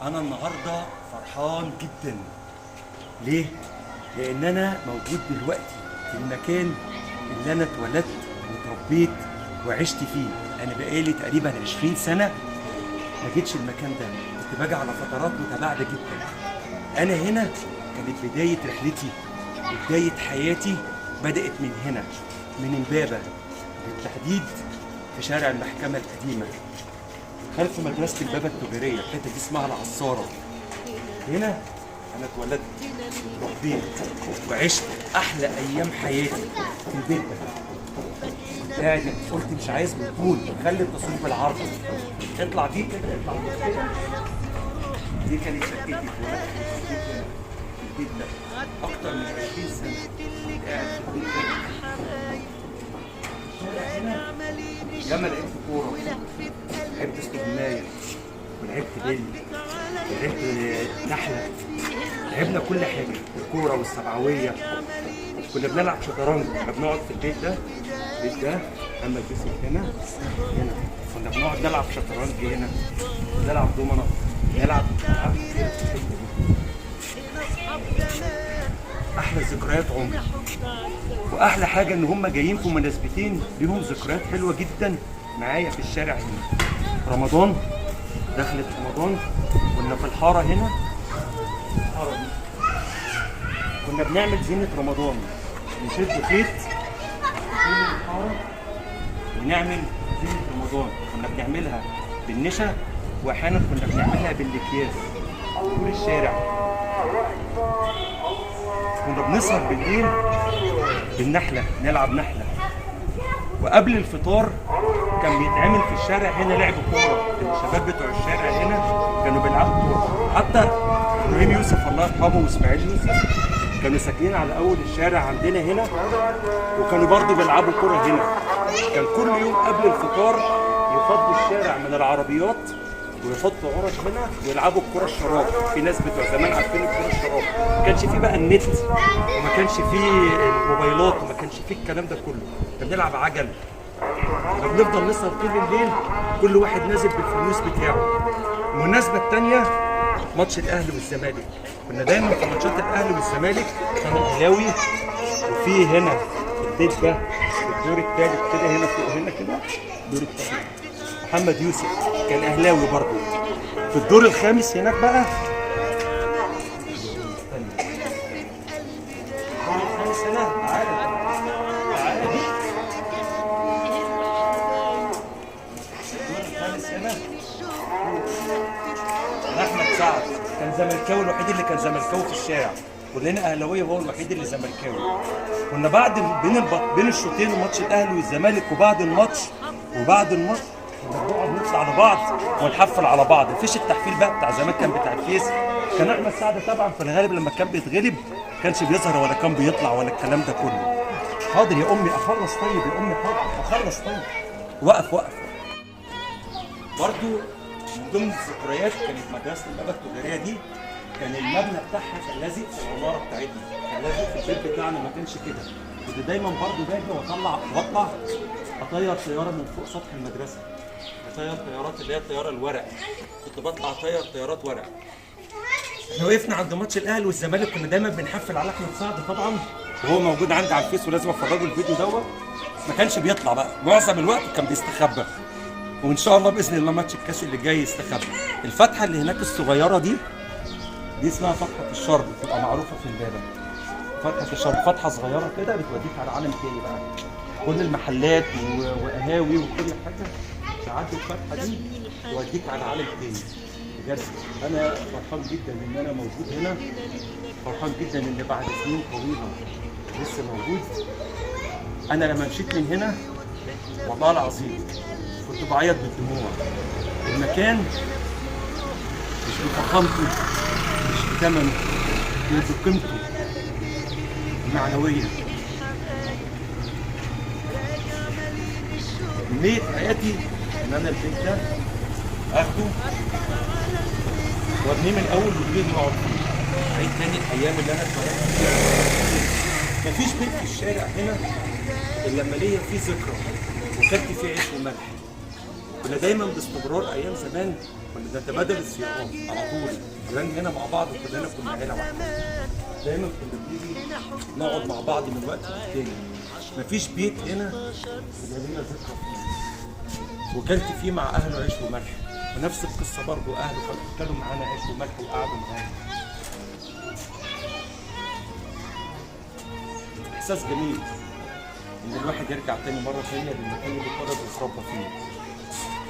أنا النهاردة فرحان جدا. ليه؟ لأن أنا موجود دلوقتي في المكان اللي أنا اتولدت واتربيت وعشت فيه. أنا بقالي تقريبا 20 سنة ما جيتش المكان ده، كنت باجي على فترات متباعدة جدا. أنا هنا كانت بداية رحلتي وبداية حياتي، بدأت من هنا، من إمبابة بالتحديد في شارع المحكمة القديمة خلف مدرسة إمبابة التجارية، الحتة دي اسمها العصارة. هنا أنا اتولدت وربيت وعشت أحلى أيام حياتي في البيت ده. قاعد قلت مش عايز بالطول، خلي التصوير بالعرض. اطلع دي كده، اطلع كده. دي كانت شقتي اتولدت في البيت ده أكتر من 20 سنة. قاعد في البيت ده. الشارع هنا ياما لعبت كورة، لعبت استغماية، ولعبت بيلي، ولعبت نحلة، لعبنا كل حاجة، الكورة والسبعوية. كنا بنلعب شطرنج، كنا بنقعد في البيت ده، محمد يوسف هنا. كنا بنقعد نلعب شطرنج هنا، نلعب دومنة، نلعب ألعاب كتير في الحتة دي. أحلى ذكريات عمري. وأحلى حاجة إن هم جايين في مناسبتين ليهم ذكريات حلوة جدا معايا في الشارع هنا. رمضان، دخلت رمضان كنا في الحارة هنا، الحارة دي كنا بنعمل زينة رمضان، نشد خيط في الحارة ونعمل زينة رمضان. كنا بنعملها بالنشا وأحيانا كنا بنعملها بالأكياس طول الشارع. كنا بنسهر بالليل بالنحلة، نلعب نحلة. وقبل الفطار كان بيتعمل في الشارع هنا لعب كورة، الشباب بتوع الشارع هنا كانوا بيلعبوا كورة. حتى ابراهيم يوسف الله يرحمه واسماعيل يوسف كانوا ساكنين على أول الشارع عندنا هنا، وكانوا برضه بيلعبوا كورة هنا. كان كل يوم قبل الفطار يفضوا الشارع من العربيات ويحطوا عرش هنا ويلعبوا الكرة الشراب. في ناس بتوع زمان عارفين الكرة الشراب، ما كانش فيه بقى النت وما كانش فيه الموبايلات وما كانش فيه الكلام ده كله. كنا بنلعب عجل، كنا بنفضل نسهر طول الليل، كل واحد نازل بالفلوس بتاعه. المناسبة التانية ماتش الأهلي والزمالك، كنا دايما في ماتشات الأهلي والزمالك كان الأهلاوي. وفي هنا البيت ده في الدور الثالث كده، هنا فوق هنا كده الدور الثالث محمد يوسف كان اهلاوي برضه. في الدور الخامس هناك بقى الدور الخامس هنا، تعالى دي الدور الخامس هنا احمد سعد كان زملكاوي، الوحيد اللي كان زملكاوي في الشارع. كلنا اهلاويه وهو الوحيد اللي زملكاوي. كنا بعد بين الشوطين وماتش الاهلي والزمالك وبعد الماتش كنا بنقعد نطلع لبعض ونحفل على بعض. مفيش التحفيل بقى بتاع زمان، كان بتاع الفيس. كان احمد سعد طبعا في الغالب لما كان بيتغلب ما كانش بيظهر ولا كان بيطلع ولا الكلام ده كله. حاضر يا امي اخلص، طيب يا امي حاضر اخلص، طيب وقف. برضو من ضمن الذكريات كانت مدرسه الإمبابة التجاريه دي، كان المبنى بتاعها كان لازق في العماره بتاعتنا، كان لازق في البيت بتاعنا، ما كانش كده. كنت دايما برضو باجي واطلع اطير طياره من فوق سطح المدرسه، اطير طيارات اللي هي الطياره الورق، كنت بطلع اطير طيارات ورق. احنا وقفنا عند ماتش الاهلي والزمالك، كنا دايما بنحفل على احمد سعد طبعا، وهو موجود عندي على الفيس ولازم افرجه الفيديو دوت. ما كانش بيطلع بقى، معظم الوقت كان بيستخبى، وان شاء الله باذن الله ماتش الكاس اللي جاي يستخبى. الفتحه اللي هناك الصغيره دي اسمها فتحه الشرق، بتبقى معروفه في إمبابة. فتحه الشرق فتحه صغيره كده بتوديك على عالم تاني بقى، كل المحلات وقهاوي وكل حاجه تعدي الفتحه دي توديك على عالم تاني. بجد انا فرحان جدا ان انا موجود هنا، فرحان جدا ان بعد سنين طويله لسه موجود. انا لما مشيت من هنا والله العظيم كنت بعيط بالدموع. المكان مش بفخامته، مش بثمنه، مش بقيمته المعنويه. أمنية حياتي إن أنا البيت ده آخده وأبنيه من أول وجديد نقعد فيه، أعيد تاني الأيام اللي أنا اتولدت فيها. مفيش بيت في الشارع هنا إلا لما ليا فيه ذكرى وكلت فيه عيش وملح. كنا دايما باستمرار أيام زمان كنا نتبادل الزيارات على طول، جيران هنا مع بعض كلنا كنا عيله واحده. دايما كنا بنيجي نقعد مع بعض من وقت للتاني. مفيش بيت هنا يبقى لنا ذكرى فيه وكلت فيه مع اهله عيش وملح، ونفس القصه برضه اهله كانوا معانا عيش وملح وقعدوا معانا. احساس جميل ان الواحد يرجع تاني مره ثانيه للمكان اللي اتولد واتربى فيه.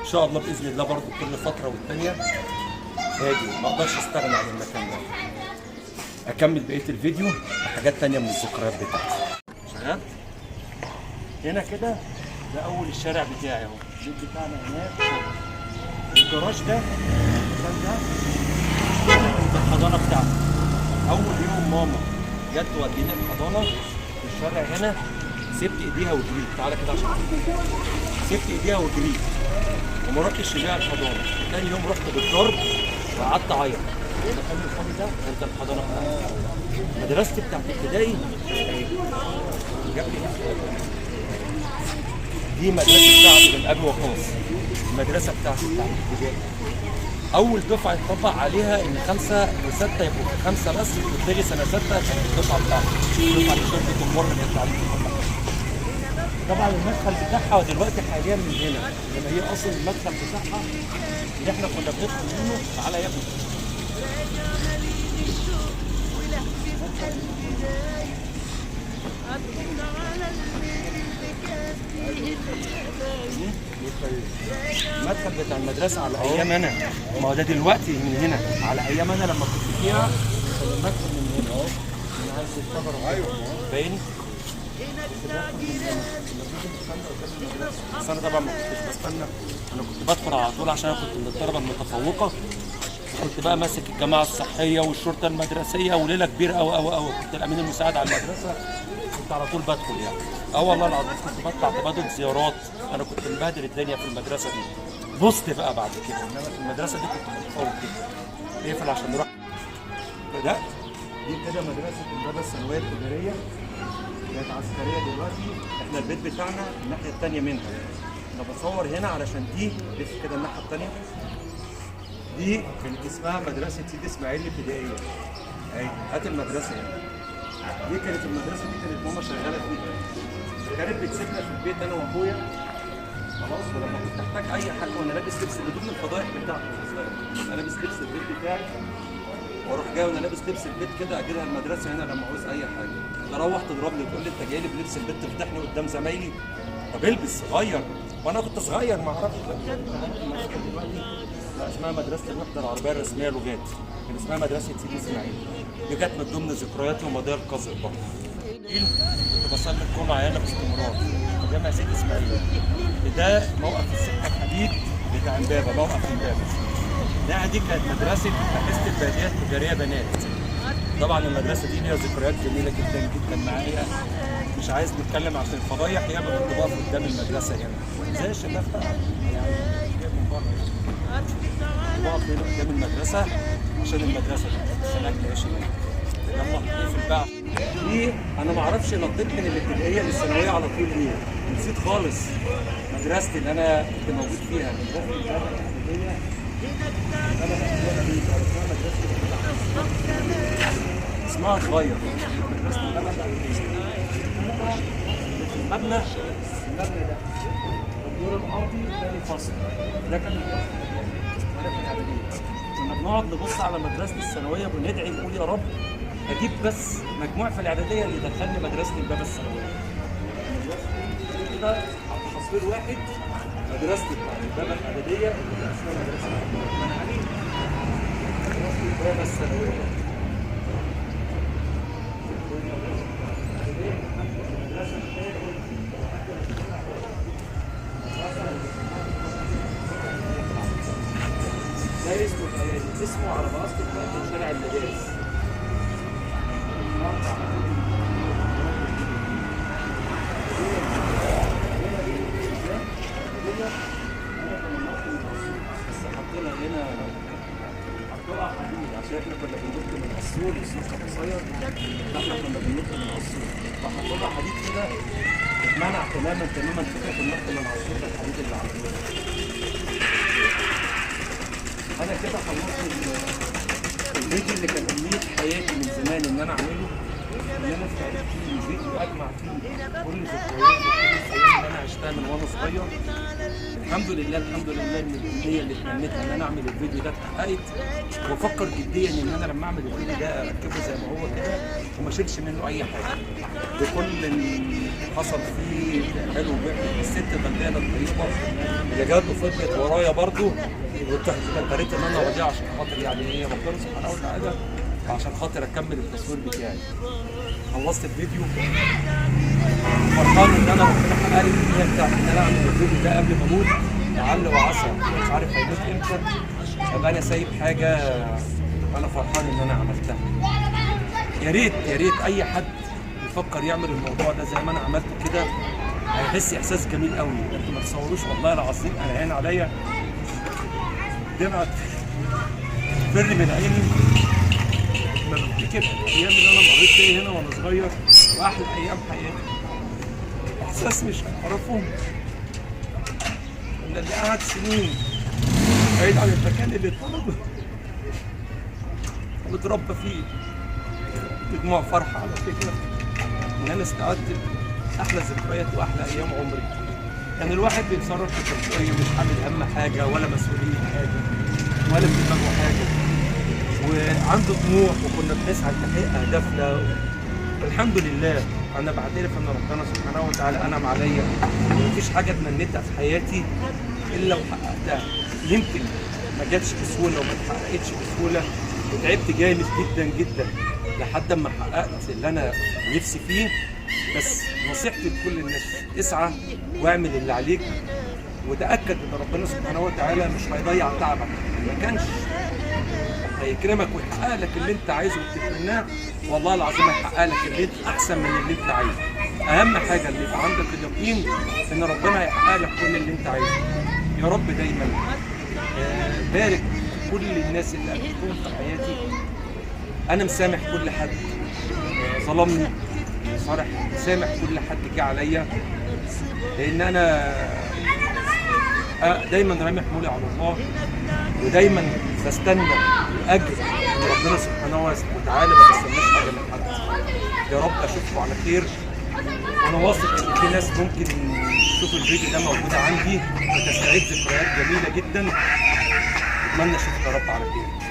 ان شاء الله باذن الله برضه كل فتره والتانيه هاجي، ما اقدرش استغنى عن المكان ده. اكمل بقيه الفيديو بحاجات تانيه من الذكريات بتاعتي. شغال هنا كده، ده اول الشارع بتاعي اهو، البيت بتاعنا هناك. الجراج ده الحضانه بتاعتي. اول يوم ماما جت توديني الحضانه في الشارع هنا، سبت ايديها وجريت. تعالى كده عشان سبت ايديها وجريت وما رحتش بيها الحضانه. تاني يوم رحت بالضرب وقعدت اعيط. المكان الفاضي ده كانت الحضانه بتاعتي. مدرستي بتاعت ابتدائي دي مدرسه بتاعتي من ابي وقاص. المدرسه بتاعتي بتاعت ابتدائي اول دفعه اتطبق عليها ان 5 و6 يبقوا 5 بس، وبالتالي سنه 6 كانت الدفعه بتاعتي الدفعه اللي شرطه الجمهور اللي هي بتاعتي. طبعا المدخل بتاعها دلوقتي حاليا من هنا، لما هي اصلا المدخل بتاعها اللي احنا كنا بندخل منه. تعالى يا ابني. المدخل بتاع المدرسه على ايام انا، ما هو ده دلوقتي من هنا. على ايام انا لما كنت فيها كان المدخل من هنا اهو، من عند الشجره. ايوه باين. بس انا طبعا ما كنتش بستنى، انا كنت بدخل على طول عشان انا كنت من الطلبه المتفوقه. كنت بقى ماسك الجماعه الصحيه والشرطه المدرسيه وليله كبيره قوي قوي قوي. كنت الامين المساعد على المدرسه، كنت على طول بدخل يعني. والله العظيم كنت بطلع تبادل زيارات. انا كنت مبهدل الدنيا في المدرسه دي. بصت بقى بعد كده، انما في المدرسه دي كنت متفوق جدا. اقفل عشان نروح. بدات دي كده مدرسه البابا الثانويه التجاريه، كانت عسكريه دلوقتي. احنا البيت بتاعنا الناحيه الثانيه منها. انا بصور هنا علشان دي لف كده الناحيه الثانيه. دي كانت اسمها مدرسه سيدي اسماعيل الابتدائيه. اهي هات المدرسه هنا. دي كانت المدرسه دي كانت ماما شغاله فيها. كانت بتسيبنا في البيت انا واخويا خلاص، ولما كنت احتاج اي حاجه وانا لابس لبس بدون الفضائح بتاعتي، انا لابس لبس البيت بتاعي واروح جاي وانا لابس لبس البيت كده اجي لها المدرسه هنا لما عاوز اي حاجه. تروح تضربني تقول لي انت جاي لي بلبس البيت تفتحني قدام زمايلي؟ طب البس غير. وانا كنت صغير ما اعرفش. دلوقتي لا، اسمها مدرسه الوحده العربيه الرسميه لغات، كان اسمها مدرسه سيدي اسماعيل. دي كانت من ضمن ذكرياتي ومضيع القذر برضه. كنت بصلي الجمعه هنا باستمرار في جامع سيدي اسماعيل. ده موقف السكه الحديد بتاع امبابه، موقف امبابه. دي كانت مدرسه مدرسه الباديه التجاريه بنات. طبعا المدرسه دي ليها ذكريات جميله جدا جدا معايا. مش عايز نتكلم عشان الفضايح، ياما كنت بقف قدام المدرسه هنا زي الشباب بقى يعني. بقف هنا قدام المدرسه عشان المدرسه دي عشان اكل عيش. يلا نقفل بقى. دي انا ما اعرفش نطيت من الابتدائيه للثانويه على طول ليه؟ نسيت خالص مدرستي اللي انا كنت موجود فيها. مدرستي الابتدائيه اسمها اتغير. المبنى ده الدور الارضي ثاني فصل، ده كان الفصل وانا في الاعداديه. كنا بنقعد نبص على مدرستي الثانويه وندعي نقول يا رب اجيب بس مجموع في الاعداديه اللي يدخلني مدرسه البابا الثانويه. مدرستي كده على تصوير واحد، مدرستي بتاعت البابا الاعداديه اسمها مدرسه منعلي، مدرسه البابا الثانويه. ده اسمه على منصة دلوقتي شارع المدارس. بس حطينا هنا حطوها حديد عشان احنا كنا بننط من السور، السور كان قصير فاحنا كنا بننط من السور، فحطوا لها حديد كده اتمنع تماما فكره النط من العصور الحديد اللي عندنا. انا كده خلصت الفيديو اللي كان امنيه حياتي من زمان ان انا اعمله، ان انا استعدت فيه الفيديو اجمع فيه كل ذكرياتي وكل السنين اللي انا عشتها من وانا صغير. الحمد لله الحمد لله ان الامنيه اللي اتمنيتها ان انا اعمل الفيديو ده اتحققت، وبفكر جديا ان انا لما اعمل الفيديو ده اركبه زي ما هو كده وما اشيلش منه اي حاجه، بكل اللي حصل فيه حلو ووحش. الست الغلبانه الطيبه اللي جت وفضلت ورايا برضه واضطريت ان انا اراضيها عشان خاطر يعني ايه ربنا سبحانه وتعالى، عشان خاطر اكمل التصوير بتاعي. خلصت الفيديو فرحان ان انا ربنا حقق لي الامنيه بتاعتي ان انا اعمل الفيديو ده قبل ما اموت، لعل وعسى مش عارف هيموت امتى ابقى انا سايب حاجه انا فرحان ان انا عملتها. يا ريت اي حد يفكر يعمل الموضوع ده زي ما انا عملته كده، هيحس احساس جميل قوي. انتوا ما تصوروش والله العظيم انا هين عليا دمعه تفر من عيني ما بفتكر الايام اللي انا مريت بيها هنا وانا صغير واحلى ايام حياتي. احساس مش هتعرفوه ان اللي قعد سنين بعيد عن المكان اللي اتولد واتربى فيه بدموع فرحه على فكره ان انا استعدت احلى ذكريات واحلى ايام عمري. كان الواحد بيتصرف بتلقائيه مش حامل هم حاجه ولا مسؤوليه حاجه ولا في دماغه حاجه، وعنده طموح وكنا بنسعى لتحقيق اهدافنا. والحمد لله انا بعترف ان ربنا سبحانه وتعالى انعم عليا ومفيش حاجه اتمنيتها في حياتي الا وحققتها. يمكن ما جاتش بسهوله وما اتحققتش بسهوله وتعبت جامد جدا جدا لحد ما حققت اللي انا نفسي فيه. بس نصيحتي لكل الناس اسعى واعمل اللي عليك وتاكد ان ربنا سبحانه وتعالى مش هيضيع تعبك. ما كانش هيكرمك ويحقق لك اللي انت عايزه وتتمناه، والله العظيم هيحقق لك اللي انت احسن من اللي انت عايزه. اهم حاجه اللي يبقى عندك اليقين ان ربنا هيحقق لك كل اللي انت عايزه. يا رب دايما بارك كل الناس اللي قابلتهم في حياتي. انا مسامح كل حد ظلمني، صالح مسامح كل حد جه عليا، لان انا دايما رامي حمولي على الله ودايما بستنى الاجر من ربنا سبحانه وتعالى، ما بستناش حاجه من حد. يا رب اشوفكم على خير، وانا واثق ان في ناس ممكن تشوف الفيديو ده موجوده عندي وتستعيد ذكريات جميله جدا. اتمنى اشوفك يا رب على خير.